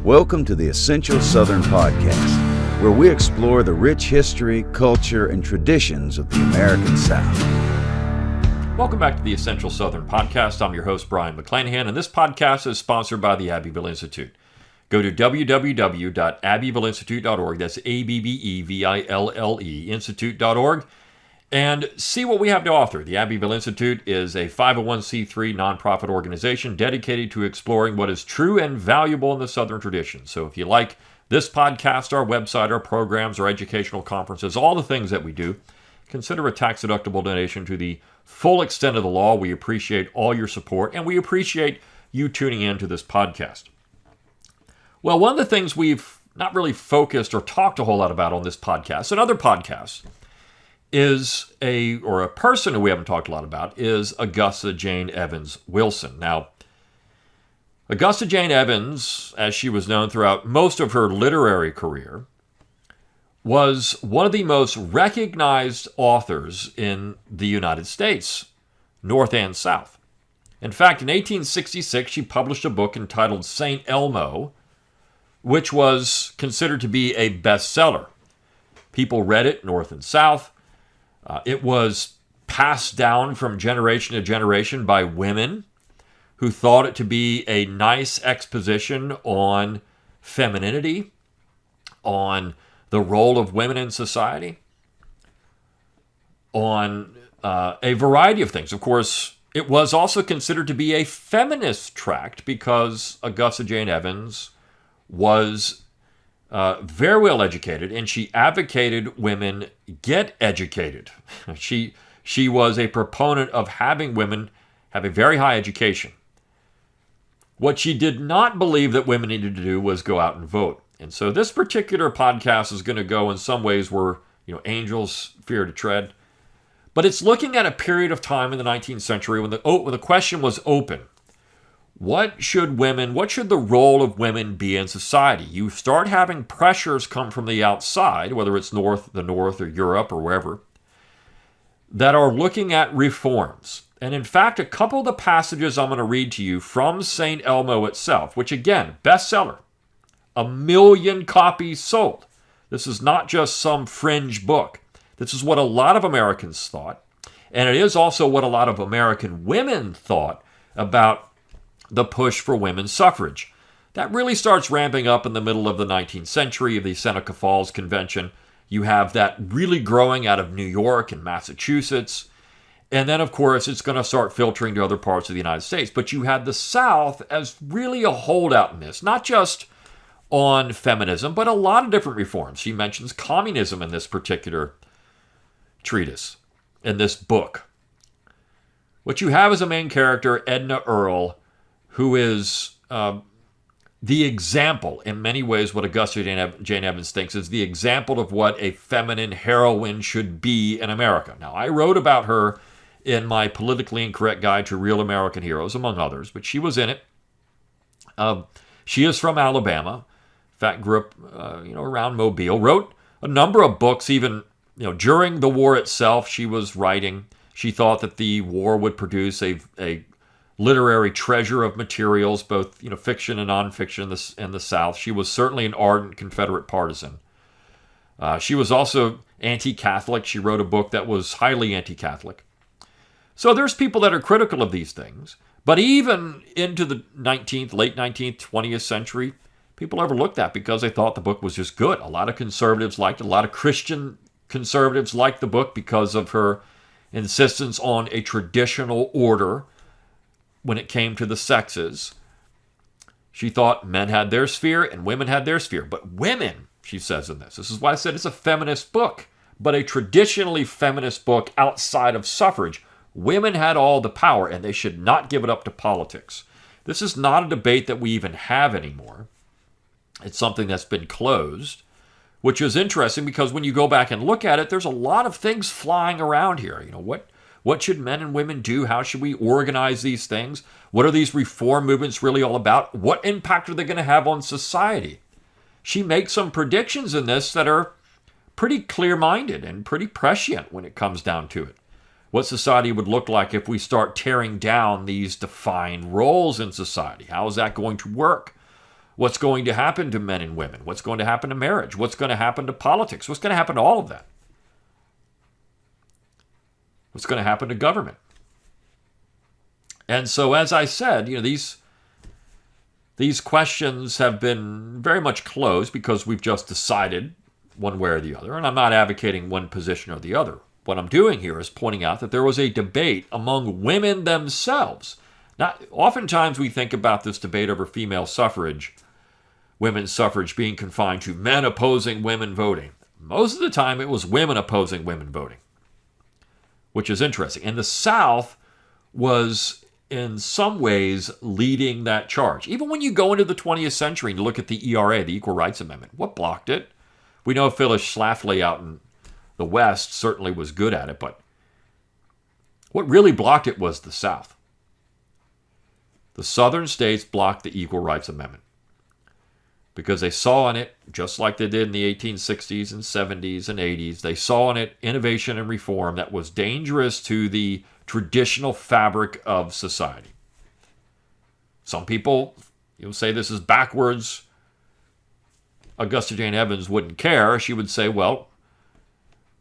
Welcome to the Essential Southern Podcast, where we explore the rich history, culture, and traditions of the American South. Welcome back to the Essential Southern Podcast. I'm your host, Brian McClanahan, and this podcast is sponsored by the Abbeville Institute. Go to www.abbevilleinstitute.org, that's A-B-B-E-V-I-L-L-E, institute.org, and see what we have to offer. The Abbeville Institute is a 501c3 nonprofit organization dedicated to exploring what is true and valuable in the Southern tradition. So if you like this podcast, our website, our programs, our educational conferences, all the things that we do, consider a tax-deductible donation to the full extent of the law. We appreciate all your support, and we appreciate you tuning in to this podcast. Well, one of the things we've not really focused or talked a whole lot about on this podcast and other podcasts is a person who we haven't talked a lot about is Augusta Jane Evans Wilson. Now, Augusta Jane Evans, as she was known throughout most of her literary career, was one of the most recognized authors in the United States, North and South. In fact, in 1866, she published a book entitled St. Elmo, which was considered to be a bestseller. People read it North and South. It was passed down from generation to generation by women who thought it to be a nice exposition on femininity, on the role of women in society, on a variety of things. Of course, it was also considered to be a feminist tract because Augusta Jane Evans was very well educated, and she advocated women get educated. She was a proponent of having women have a very high education. What she did not believe that women needed to do was go out and vote. And so this particular podcast is going to go in some ways where, angels fear to tread. But it's looking at a period of time in the 19th century when the question was open. What should the role of women be in society? You start having pressures come from the outside, whether it's the North or Europe or wherever, that are looking at reforms. And in fact, a couple of the passages I'm going to read to you from St. Elmo itself, which again, bestseller, 1 million copies sold. This is not just some fringe book. This is what a lot of Americans thought. And it is also what a lot of American women thought about the push for women's suffrage. That really starts ramping up in the middle of the 19th century of the Seneca Falls Convention. You have that really growing out of New York and Massachusetts. And then, of course, it's going to start filtering to other parts of the United States. But you had the South as really a holdout in this, not just on feminism, but a lot of different reforms. She mentions communism in this particular treatise, in this book. What you have as a main character, Edna Earle, who is the example, in many ways, what Augusta Jane Evans thinks is the example of what a feminine heroine should be in America. Now, I wrote about her in my Politically Incorrect Guide to Real American Heroes, among others, but she was in it. She is from Alabama. In fact, grew up, around Mobile. Wrote a number of books, even, during the war itself. She was writing. She thought that the war would produce a literary treasure of materials, both fiction and nonfiction in the South. She was certainly an ardent Confederate partisan. She was also anti-Catholic. She wrote a book that was highly anti-Catholic. So there's people that are critical of these things. But even into the late 19th, 20th century, people overlooked that because they thought the book was just good. A lot of conservatives liked it. A lot of Christian conservatives liked the book because of her insistence on a traditional order when it came to the sexes. She thought men had their sphere and women had their sphere. But women, she says in this is why I said it's a feminist book, but a traditionally feminist book outside of suffrage. Women had all the power, and they should not give it up to politics. This is not a debate that we even have anymore. It's something that's been closed, which is interesting because when you go back and look at it, there's a lot of things flying around here. What should men and women do? How should we organize these things? What are these reform movements really all about? What impact are they going to have on society? She makes some predictions in this that are pretty clear-minded and pretty prescient when it comes down to it. What society would look like if we start tearing down these defined roles in society. How is that going to work? What's going to happen to men and women? What's going to happen to marriage? What's going to happen to politics? What's going to happen to all of that? What's going to happen to government? And so, as I said, these questions have been very much closed because we've just decided one way or the other. And I'm not advocating one position or the other. What I'm doing here is pointing out that there was a debate among women themselves. Now, oftentimes we think about this debate over female suffrage, women's suffrage being confined to men opposing women voting. Most of the time it was women opposing women voting, which is interesting. And the South was in some ways leading that charge. Even when you go into the 20th century and look at the ERA, the Equal Rights Amendment, what blocked it? We know Phyllis Schlafly out in the West certainly was good at it, but what really blocked it was the South. The Southern states blocked the Equal Rights Amendment because they saw in it, just like they did in the 1860s and 70s and 80s, they saw in it innovation and reform that was dangerous to the traditional fabric of society. Some people say this is backwards. Augusta Jane Evans wouldn't care. She would say, well,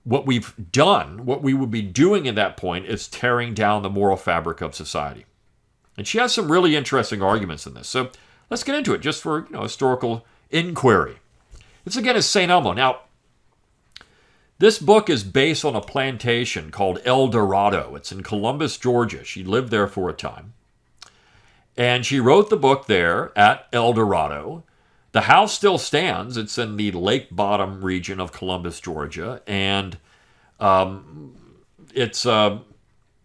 what we've done, what we would be doing at that point is tearing down the moral fabric of society. And she has some really interesting arguments in this. So let's get into it just for historical inquiry. This again is St. Elmo. Now, this book is based on a plantation called El Dorado. It's in Columbus, Georgia. She lived there for a time. And she wrote the book there at El Dorado. The house still stands. It's in the Lake Bottom region of Columbus, Georgia. And it's...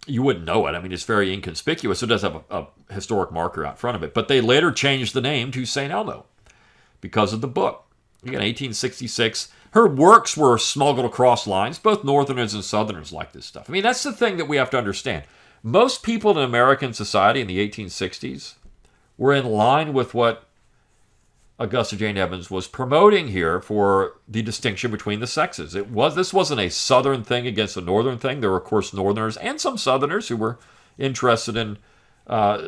you wouldn't know it. I mean, it's very inconspicuous. It does have a historic marker out front of it. But they later changed the name to St. Elmo because of the book. Again, 1866. Her works were smuggled across lines. Both Northerners and Southerners like this stuff. I mean, that's the thing that we have to understand. Most people in American society in the 1860s were in line with what Augusta Jane Evans was promoting here for the distinction between the sexes. This wasn't a Southern thing against a Northern thing. There were, of course, Northerners and some Southerners who were interested in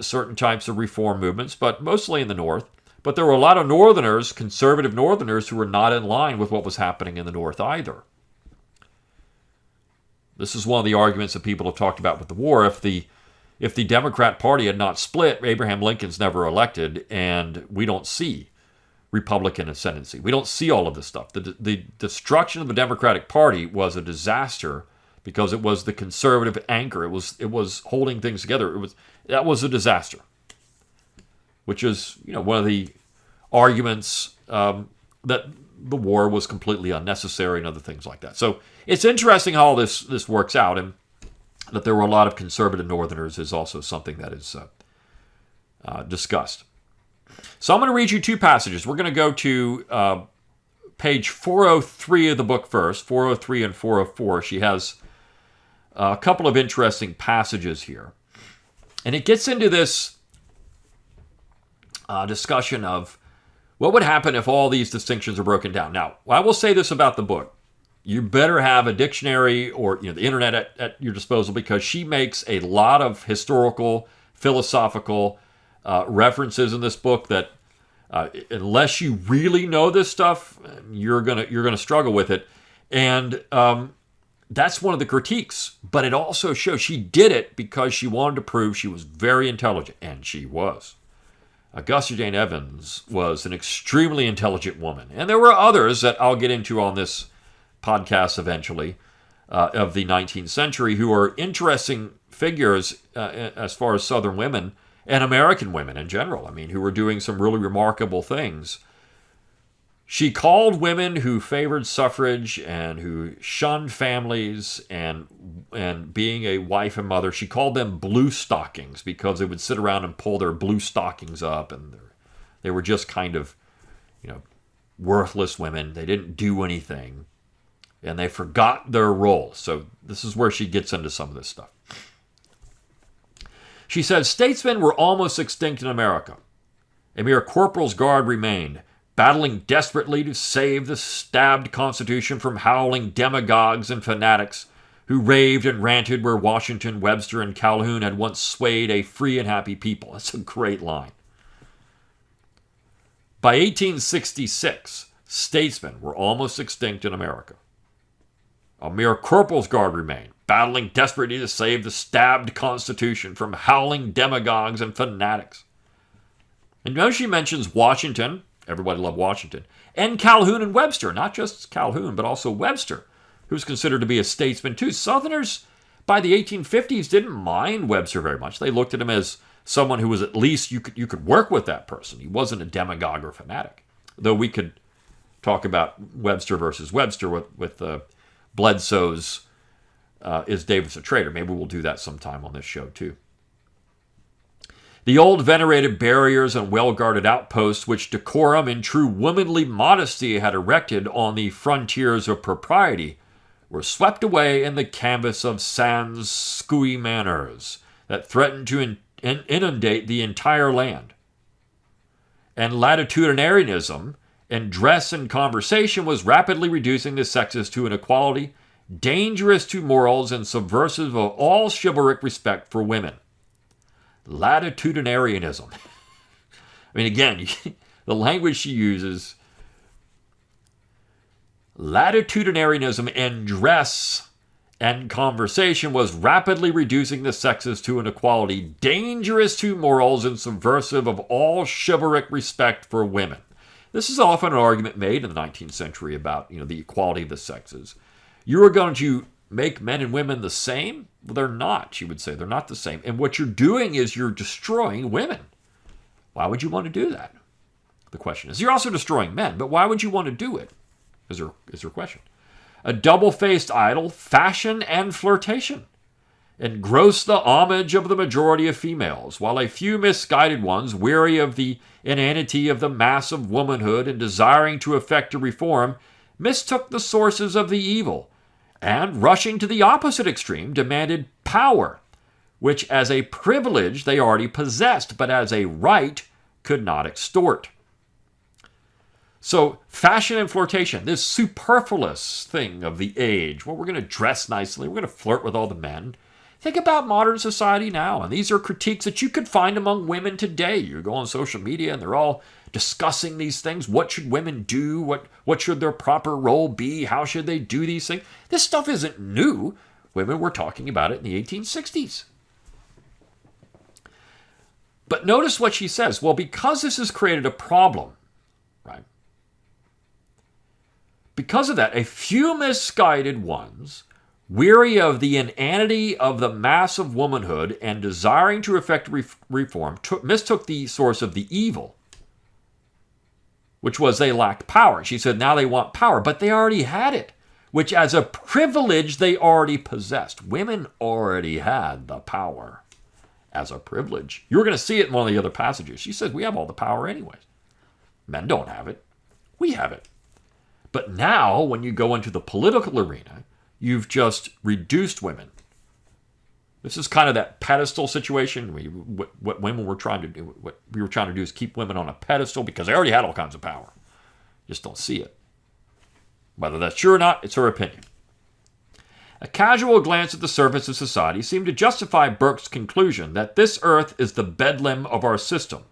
certain types of reform movements, but mostly in the North. But there were a lot of Northerners, conservative Northerners, who were not in line with what was happening in the North either. This is one of the arguments that people have talked about with the war. If the Democrat Party had not split, Abraham Lincoln's never elected, and we don't see Republican ascendancy. We don't see all of this stuff. The destruction of the Democratic Party was a disaster because it was the conservative anchor. It was holding things together. That was a disaster, which is one of the arguments that the war was completely unnecessary and other things like that. So it's interesting how all this works out, and that there were a lot of conservative Northerners is also something that is discussed. So I'm going to read you two passages. We're going to go to page 403 of the book first, 403 and 404. She has a couple of interesting passages here. And it gets into this discussion of what would happen if all these distinctions are broken down. Now, I will say this about the book. You better have a dictionary or the internet at your disposal, because she makes a lot of historical, philosophical references in this book that unless you really know this stuff, you're gonna struggle with it. And that's one of the critiques. But it also shows she did it because she wanted to prove she was very intelligent, and she was. Augusta Jane Evans was an extremely intelligent woman, and there were others that I'll get into on this podcast eventually of the 19th century who are interesting figures as far as Southern women and American women in general. I mean, who were doing some really remarkable things. She called women who favored suffrage and who shunned families and being a wife and mother, she called them blue stockings because they would sit around and pull their blue stockings up, and they were just kind of, worthless women. They didn't do anything, and they forgot their role. So this is where she gets into some of this stuff. She says, statesmen were almost extinct in America. A mere corporal's guard remained, battling desperately to save the stabbed Constitution from howling demagogues and fanatics who raved and ranted where Washington, Webster, and Calhoun had once swayed a free and happy people. That's a great line. By 1866, statesmen were almost extinct in America. A mere corporal's guard remained, battling desperately to save the stabbed Constitution from howling demagogues and fanatics. And notice she mentions Washington, everybody loved Washington, and Calhoun and Webster, not just Calhoun, but also Webster, who's considered to be a statesman too. Southerners, by the 1850s, didn't mind Webster very much. They looked at him as someone who was at least, you could work with that person. He wasn't a demagogue or fanatic. Though we could talk about Webster versus Webster with Bledsoe's Is Davis a Traitor? Maybe we'll do that sometime on this show too. The old venerated barriers and well-guarded outposts which decorum and true womanly modesty had erected on the frontiers of propriety were swept away in the canvas of sans scusi manners that threatened to inundate the entire land. And latitudinarianism in dress and conversation was rapidly reducing the sexes to an equality dangerous to morals and subversive of all chivalric respect for women. Latitudinarianism. I mean, again, the language she uses, latitudinarianism in dress and conversation was rapidly reducing the sexes to an equality dangerous to morals and subversive of all chivalric respect for women. This is often an argument made in the 19th century about, the equality of the sexes. You are going to make men and women the same? Well, they're not, she would say. They're not the same. And what you're doing is you're destroying women. Why would you want to do that? The question is. You're also destroying men, but why would you want to do it? Is her question. A double-faced idol, fashion and flirtation engross the homage of the majority of females, while a few misguided ones, weary of the inanity of the mass of womanhood and desiring to effect a reform, mistook the sources of the evil, and, rushing to the opposite extreme, demanded power, which as a privilege they already possessed, but as a right could not extort. So, fashion and flirtation, this superfluous thing of the age, well, we're going to dress nicely, we're going to flirt with all the men. Think about modern society now, and these are critiques that you could find among women today. You go on social media, and they're all discussing these things. What should women do? What should their proper role be? How should they do these things? This stuff isn't new. Women were talking about it in the 1860s. But notice what she says. Well, because this has created a problem, right? Because of that, a few misguided ones, weary of the inanity of the mass of womanhood and desiring to effect reform, mistook the source of the evil, which was they lacked power. She said now they want power, but they already had it, which as a privilege they already possessed. Women already had the power as a privilege. You're going to see it in one of the other passages. She says we have all the power anyways. Men don't have it. We have it. But now when you go into the political arena, you've just reduced women. This is kind of that pedestal situation. What women were trying to do, what we were trying to do is keep women on a pedestal because they already had all kinds of power. Just don't see it. Whether that's true or not, it's her opinion. A casual glance at the surface of society seemed to justify Burke's conclusion that this earth is the bedlam of our system.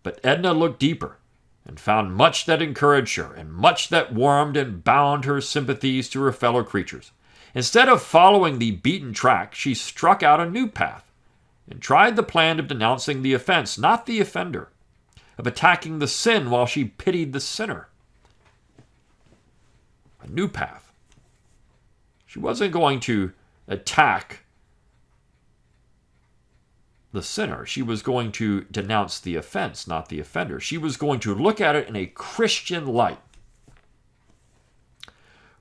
But Edna looked deeper and found much that encouraged her and much that warmed and bound her sympathies to her fellow creatures. Instead of following the beaten track, she struck out a new path and tried the plan of denouncing the offense, not the offender, of attacking the sin while she pitied the sinner. A new path. She wasn't going to attack the sinner. She was going to denounce the offense, not the offender. She was going to look at it in a Christian light.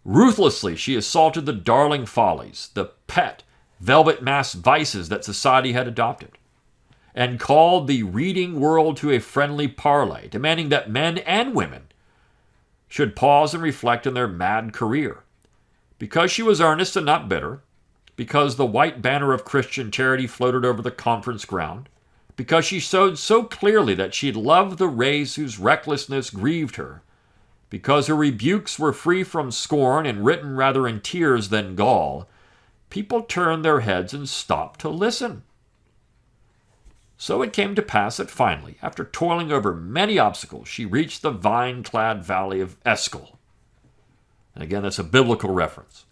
Ruthlessly, she assaulted the darling follies, the pet, velvet-masked vices that society had adopted, and called the reading world to a friendly parley, demanding that men and women should pause and reflect on their mad career. Because she was earnest and not bitter, because the white banner of Christian charity floated over the conference ground, because she showed so clearly that she loved the race whose recklessness grieved her, because her rebukes were free from scorn and written rather in tears than gall, people turned their heads and stopped to listen. So it came to pass that finally, after toiling over many obstacles, she reached the vine-clad valley of Escol. And again, that's a biblical reference.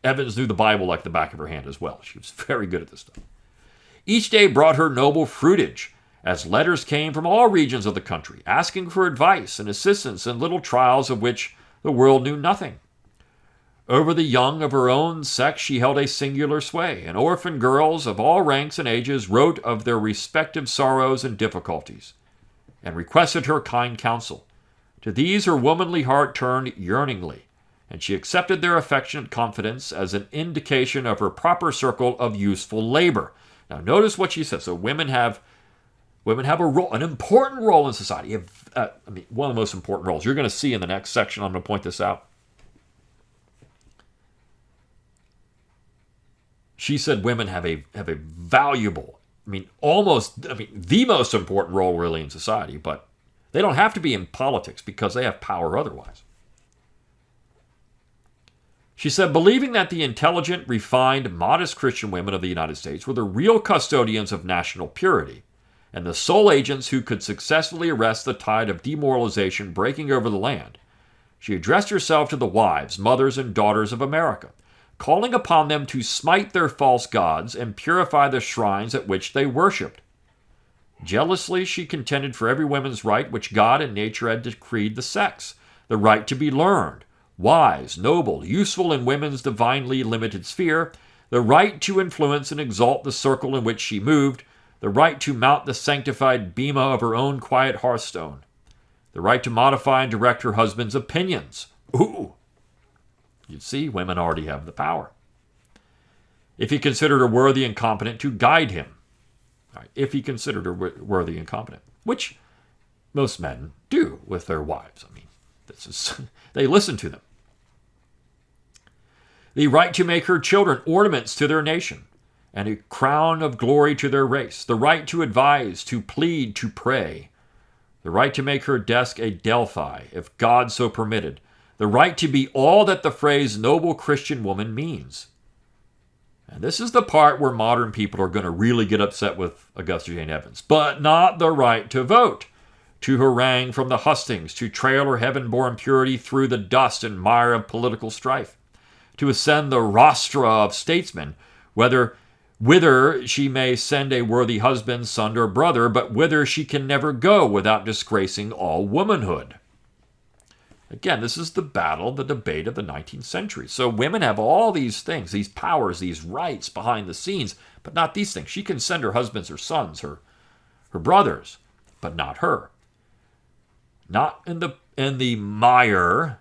Evans knew the Bible like the back of her hand as well. She was very good at this stuff. Each day brought her noble fruitage, as letters came from all regions of the country, asking for advice and assistance in little trials of which the world knew nothing. Over the young of her own sex she held a singular sway, and orphan girls of all ranks and ages wrote of their respective sorrows and difficulties, and requested her kind counsel. To these her womanly heart turned yearningly, and she accepted their affectionate confidence as an indication of her proper circle of useful labor. Now notice what she says. So women have a role, an important role in society. One of the most important roles. You're going to see in the next section. I'm going to point this out. She said women have a valuable, the most important role really in society, but they don't have to be in politics because they have power otherwise. She said, believing that the intelligent, refined, modest Christian women of the United States were the real custodians of national purity and the sole agents who could successfully arrest the tide of demoralization breaking over the land, she addressed herself to the wives, mothers, and daughters of America, calling upon them to smite their false gods and purify the shrines at which they worshipped. Jealously, she contended for every woman's right which God and nature had decreed the sex, the right to be learned, wise, noble, useful in women's divinely limited sphere, the right to influence and exalt the circle in which she moved, the right to mount the sanctified bema of her own quiet hearthstone, the right to modify and direct her husband's opinions. Ooh! You see, women already have the power. If he considered her worthy and competent to guide him. Right, if he considered her worthy and competent, which most men do with their wives. They listen to them. The right to make her children ornaments to their nation and a crown of glory to their race. The right to advise, to plead, to pray. The right to make her desk a Delphi, if God so permitted. The right to be all that the phrase noble Christian woman means. And this is the part where modern people are going to really get upset with Augusta Jane Evans. But not the right to vote, to harangue from the hustings, to trail her heaven-born purity through the dust and mire of political strife, to ascend the rostra of statesmen, whither she may send a worthy husband, son, or brother, but whither she can never go without disgracing all womanhood. Again, this is the debate of the 19th century. So women have all these things, these powers, these rights behind the scenes, but not these things. She can send her husbands, her sons, her brothers, but not her. Not in the mire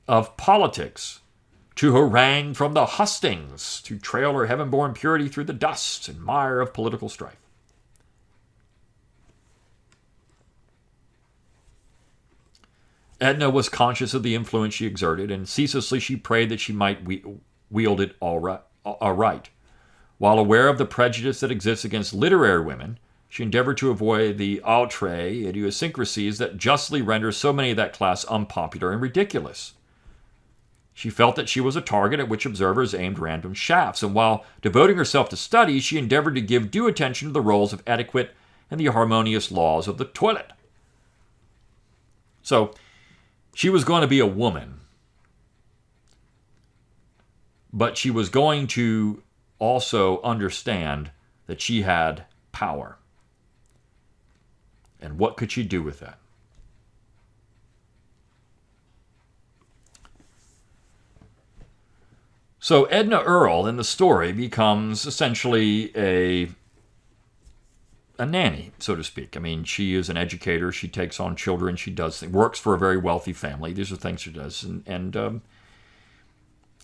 of politics, to harangue from the hustings, to trail her heaven-born purity through the dust and mire of political strife. Edna was conscious of the influence she exerted, and ceaselessly she prayed that she might wield it aright. While aware of the prejudice that exists against literary women, she endeavored to avoid the outre idiosyncrasies that justly render so many of that class unpopular and ridiculous. She felt that she was a target at which observers aimed random shafts, and while devoting herself to study, she endeavored to give due attention to the roles of etiquette and the harmonious laws of the toilet. So, she was going to be a woman, but she was going to also understand that she had power. And what could she do with that? So Edna Earle in the story becomes essentially a nanny, so to speak. She is an educator. She takes on children. She does things, works for a very wealthy family. These are things she does. And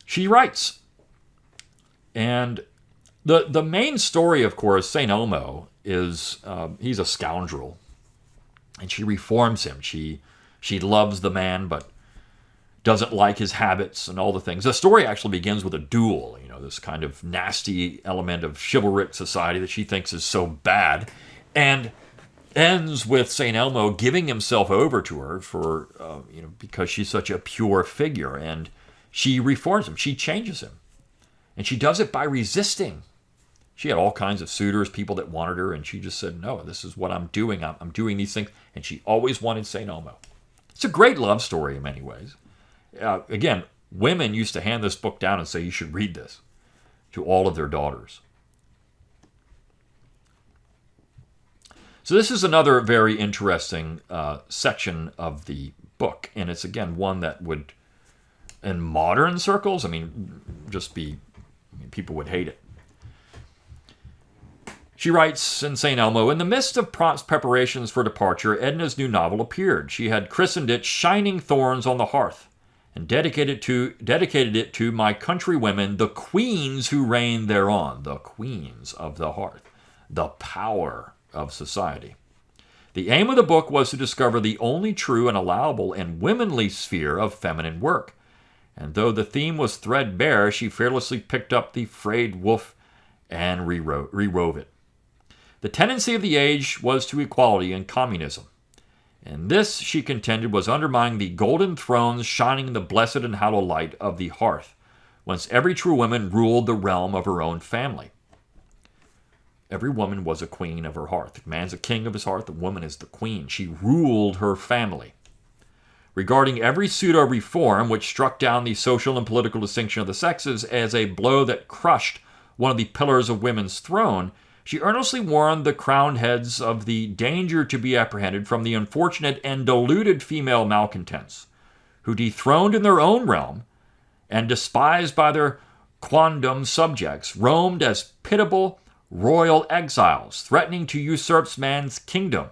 she writes. And the main story, of course, St. Elmo, is he's a scoundrel. And she reforms him. She loves the man, but doesn't like his habits and all the things. The story actually begins with a duel, this kind of nasty element of chivalric society that she thinks is so bad, and ends with St. Elmo giving himself over to her for, because she's such a pure figure, and she reforms him. She changes him, and she does it by resisting. She had all kinds of suitors, people that wanted her, and she just said, no, this is what I'm doing. I'm doing these things. And she always wanted St. Elmo. It's a great love story in many ways. Again, women used to hand this book down and say, you should read this to all of their daughters. So this is another very interesting section of the book. And it's, again, one that would, in modern circles, people would hate it. She writes in St. Elmo, in the midst of prompt preparations for departure, Edna's new novel appeared. She had christened it Shining Thorns on the Hearth and dedicated it to my countrywomen, the queens who reign thereon, the queens of the hearth, the power of society. The aim of the book was to discover the only true and allowable and womanly sphere of feminine work. And though the theme was threadbare, she fearlessly picked up the frayed woof and rewove it. The tendency of the age was to equality and communism. And this, she contended, was undermining the golden thrones shining in the blessed and hallowed light of the hearth, whence every true woman ruled the realm of her own family. Every woman was a queen of her hearth. Man's a king of his hearth, the woman is the queen. She ruled her family. Regarding every pseudo-reform which struck down the social and political distinction of the sexes as a blow that crushed one of the pillars of women's throne, she earnestly warned the crowned heads of the danger to be apprehended from the unfortunate and deluded female malcontents, who, dethroned in their own realm and despised by their quondam subjects, roamed as pitiable royal exiles, threatening to usurp man's kingdom.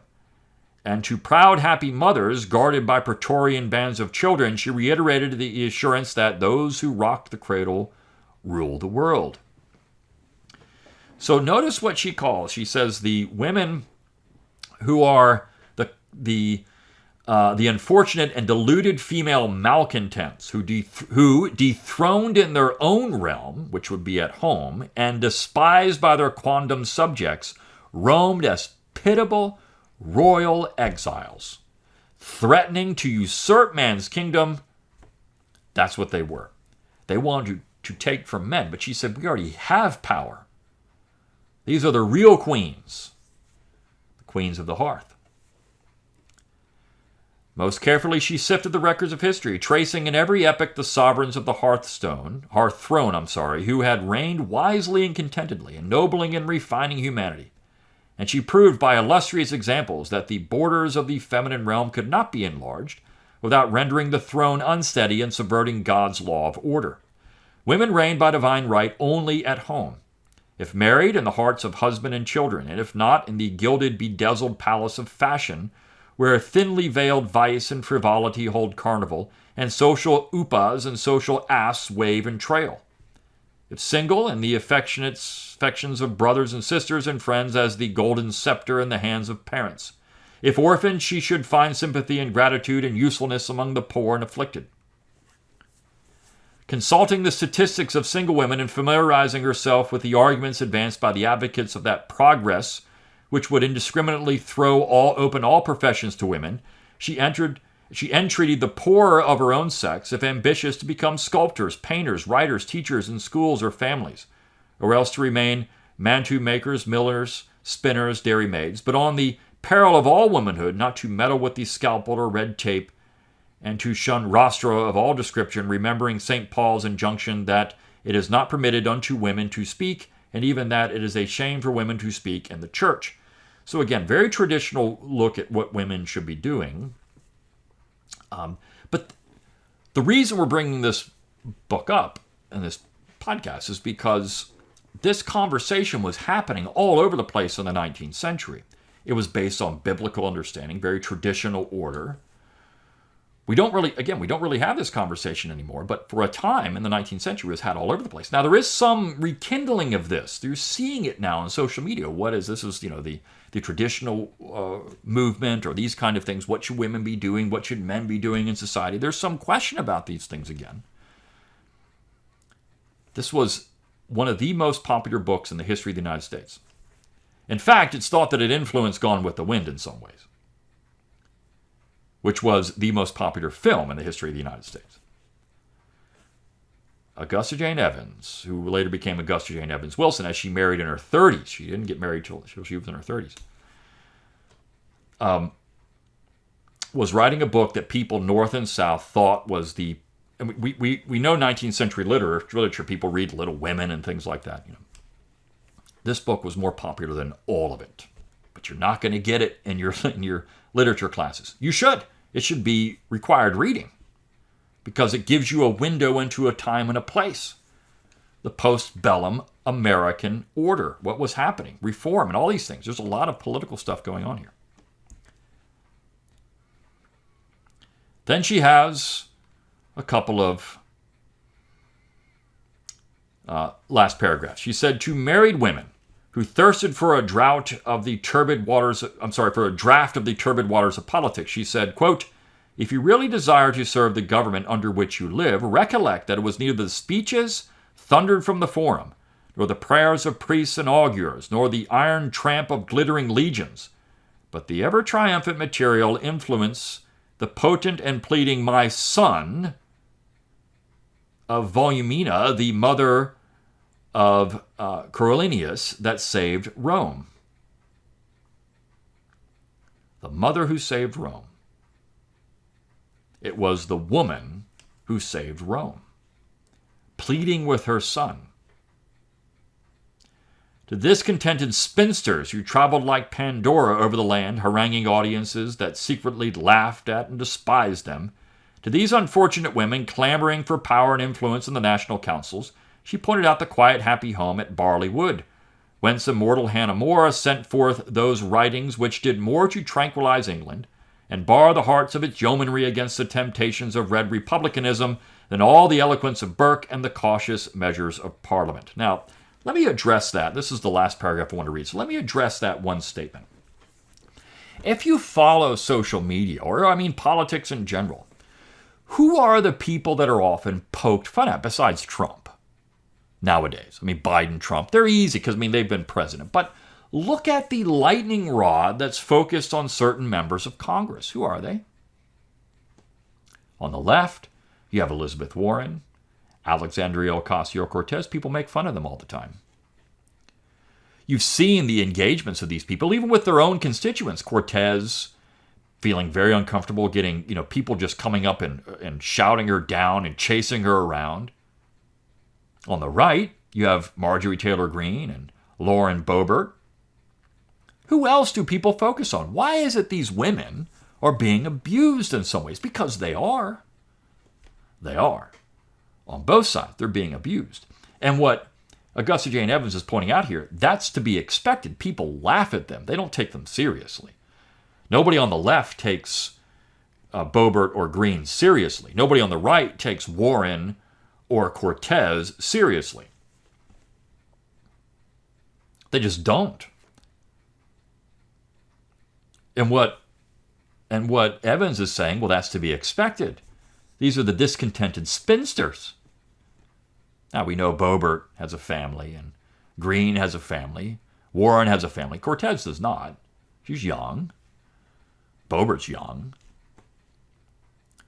And to proud, happy mothers, guarded by praetorian bands of children, she reiterated the assurance that those who rocked the cradle rule the world. So notice what she calls. She says the women who are the unfortunate and deluded female malcontents who dethroned in their own realm, which would be at home, and despised by their quondam subjects, roamed as pitiable royal exiles, threatening to usurp man's kingdom. That's what they were. They wanted to take from men, but she said, we already have power. These are the real queens, the queens of the hearth. Most carefully she sifted the records of history, tracing in every epoch the sovereigns of the hearth throne, who had reigned wisely and contentedly, ennobling and refining humanity. And she proved by illustrious examples that the borders of the feminine realm could not be enlarged without rendering the throne unsteady and subverting God's law of order. Women reigned by divine right only at home. If married, in the hearts of husband and children, and if not, in the gilded, bedazzled palace of fashion, where thinly veiled vice and frivolity hold carnival, and social upas and social asps wave and trail. If single, in the affections of brothers and sisters and friends as the golden scepter in the hands of parents. If orphaned, she should find sympathy and gratitude and usefulness among the poor and afflicted. Consulting the statistics of single women and familiarizing herself with the arguments advanced by the advocates of that progress which would indiscriminately throw open all professions to women, she entreated the poorer of her own sex, if ambitious, to become sculptors, painters, writers, teachers in schools or families, or else to remain mantua makers, millers, spinners, dairymaids, but on the peril of all womanhood, not to meddle with the scalpel or red tape, and to shun rostra of all description, remembering St. Paul's injunction that it is not permitted unto women to speak, and even that it is a shame for women to speak in the church. So again, very traditional look at what women should be doing. But the reason we're bringing this book up in this podcast is because this conversation was happening all over the place in the 19th century. It was based on biblical understanding, very traditional order. We don't really have this conversation anymore, but for a time in the 19th century, it was had all over the place. Now, there is some rekindling of this. You're seeing it now on social media. What is this? Is the traditional movement or these kind of things. What should women be doing? What should men be doing in society? There's some question about these things again. This was one of the most popular books in the history of the United States. In fact, it's thought that it influenced Gone with the Wind in some ways, which was the most popular film in the history of the United States. Augusta Jane Evans, who later became Augusta Jane Evans Wilson, as she married in her 30s. She didn't get married till she was in her 30s. Was writing a book that people north and south thought was the... And we know 19th century literature. People read Little Women and things like that. This book was more popular than all of it. But you're not going to get it in your literature classes. You should. It should be required reading, because it gives you a window into a time and a place. The postbellum American order, what was happening, reform, and all these things. There's a lot of political stuff going on here. Then she has a couple of last paragraphs. She said, to married women who thirsted for a draft of the turbid waters of politics, she said, quote, if you really desire to serve the government under which you live, recollect that it was neither the speeches thundered from the forum, nor the prayers of priests and augurs, nor the iron tramp of glittering legions, but the ever-triumphant material influence, the potent and pleading my son of Volumina, the mother of Coriolanus, that saved Rome. The mother who saved Rome. It was the woman who saved Rome, pleading with her son. To discontented spinsters who traveled like Pandora over the land, haranguing audiences that secretly laughed at and despised them, to these unfortunate women clamoring for power and influence in the national councils, she pointed out the quiet, happy home at Barley Wood, whence immortal Hannah More sent forth those writings which did more to tranquilize England and bar the hearts of its yeomanry against the temptations of red republicanism than all the eloquence of Burke and the cautious measures of Parliament. Now, let me address that. This is the last paragraph I want to read. So let me address that one statement. If you follow social media, or politics in general, who are the people that are often poked fun at besides Trump nowadays? Biden, Trump, they're easy because, they've been president. But look at the lightning rod that's focused on certain members of Congress. Who are they? On the left, you have Elizabeth Warren, Alexandria Ocasio-Cortez. People make fun of them all the time. You've seen the engagements of these people, even with their own constituents. Cortez feeling very uncomfortable, getting people just coming up and shouting her down and chasing her around. On the right, you have Marjorie Taylor Greene and Lauren Boebert. Who else do people focus on? Why is it these women are being abused in some ways? Because they are. They are. On both sides, they're being abused. And what Augusta Jane Evans is pointing out here, that's to be expected. People laugh at them. They don't take them seriously. Nobody on the left takes Boebert or Greene seriously. Nobody on the right takes Warren or Cortez seriously. They just don't. And what Evans is saying, well, that's to be expected. These are the discontented spinsters. Now, we know Boebert has a family, and Greene has a family. Warren has a family. Cortez does not. She's young. Boebert's young.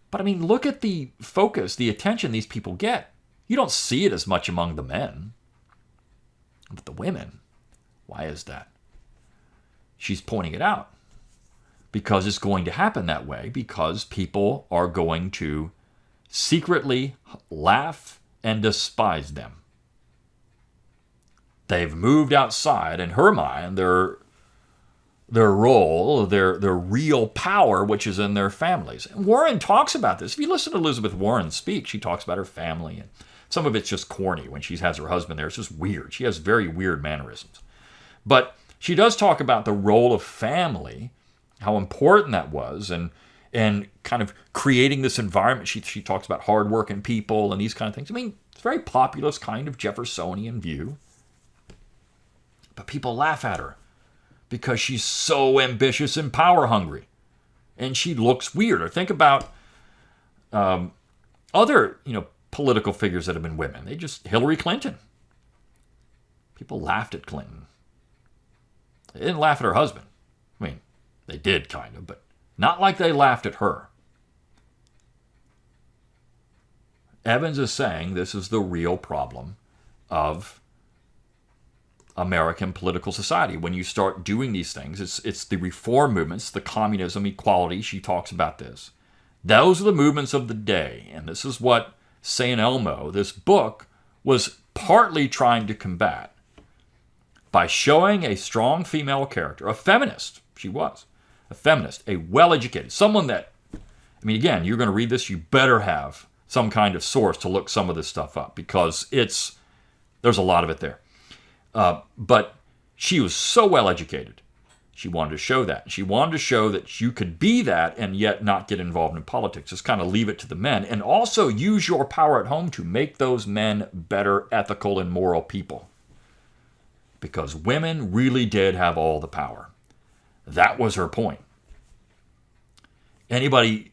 But look at the focus, the attention these people get. You don't see it as much among the men. But the women, why is that? She's pointing it out. Because it's going to happen that way, because people are going to secretly laugh and despise them. They've moved outside, in her mind, their role, their real power, which is in their families. And Warren talks about this. If you listen to Elizabeth Warren speak, she talks about her family, and some of it's just corny when she has her husband there. It's just weird. She has very weird mannerisms. But she does talk about the role of family, how important that was, and kind of creating this environment. She talks about hardworking people and these kind of things. It's a very populist kind of Jeffersonian view. But people laugh at her because she's so ambitious and power hungry. And she looks weird. Or think about other, political figures that have been women. Hillary Clinton. People laughed at Clinton. They didn't laugh at her husband. They did kind of, but not like they laughed at her. Evans is saying this is the real problem of American political society. When you start doing these things, it's the reform movements, the communism, equality. She talks about this. Those are the movements of the day. And this is what St. Elmo, this book, was partly trying to combat by showing a strong female character, a feminist. She was a feminist, a well-educated, someone that, I mean, again, you're going to read this, you better have some kind of source to look some of this stuff up, because there's a lot of it there. But she was so well-educated. She wanted to show that. She wanted to show that you could be that and yet not get involved in politics. Just kind of leave it to the men. And also use your power at home to make those men better ethical and moral people. Because women really did have all the power. That was her point. Anybody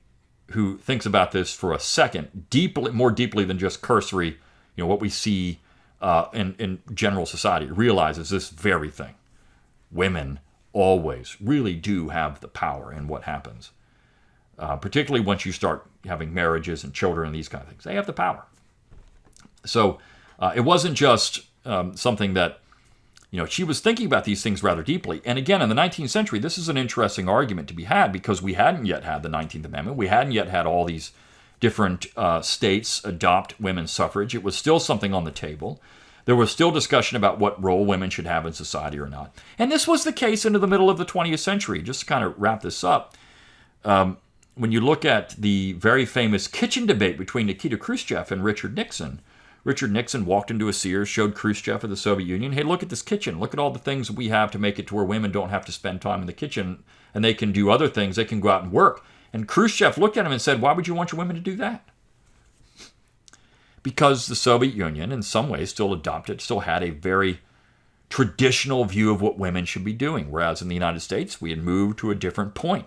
who thinks about this for a second, more deeply than just cursory, what we see in general society, realizes this very thing. Women always really do have the power in what happens. Particularly once you start having marriages and children and these kind of things. They have the power. So it wasn't just something that, she was thinking about these things rather deeply. And again, in the 19th century, this is an interesting argument to be had, because we hadn't yet had the 19th Amendment. We hadn't yet had all these different states adopt women's suffrage. It was still something on the table. There was still discussion about what role women should have in society or not. And this was the case into the middle of the 20th century. Just to kind of wrap this up, when you look at the very famous kitchen debate between Nikita Khrushchev and Richard Nixon, Richard Nixon walked into a Sears, showed Khrushchev of the Soviet Union, hey, look at this kitchen. Look at all the things we have to make it to where women don't have to spend time in the kitchen, and they can do other things. They can go out and work. And Khrushchev looked at him and said, why would you want your women to do that? Because the Soviet Union, in some ways, still had a very traditional view of what women should be doing, whereas in the United States, we had moved to a different point.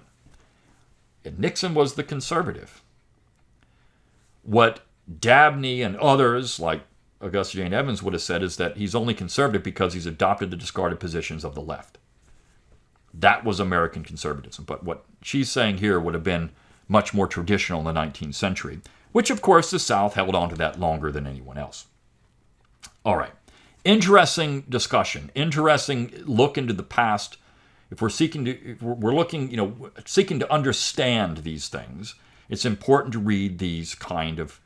And Nixon was the conservative. What Dabney and others, like Augusta Jane Evans, would have said is that he's only conservative because he's adopted the discarded positions of the left. That was American conservatism. But what she's saying here would have been much more traditional in the 19th century, which, of course, the South held on to that longer than anyone else. All right. Interesting discussion. Interesting look into the past. If we're seeking to understand these things, it's important to read these kind of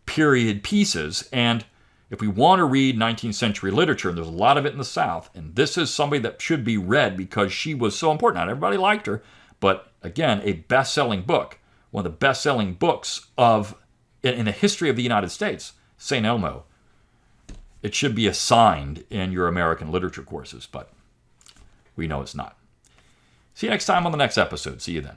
period pieces. And if we want to read 19th century literature, and there's a lot of it in the South, and this is somebody that should be read because she was so important. Not everybody liked her, but again, a best-selling book. One of the best-selling books in the history of the United States, St. Elmo. It should be assigned in your American literature courses, but we know it's not. See you next time on the next episode. See you then.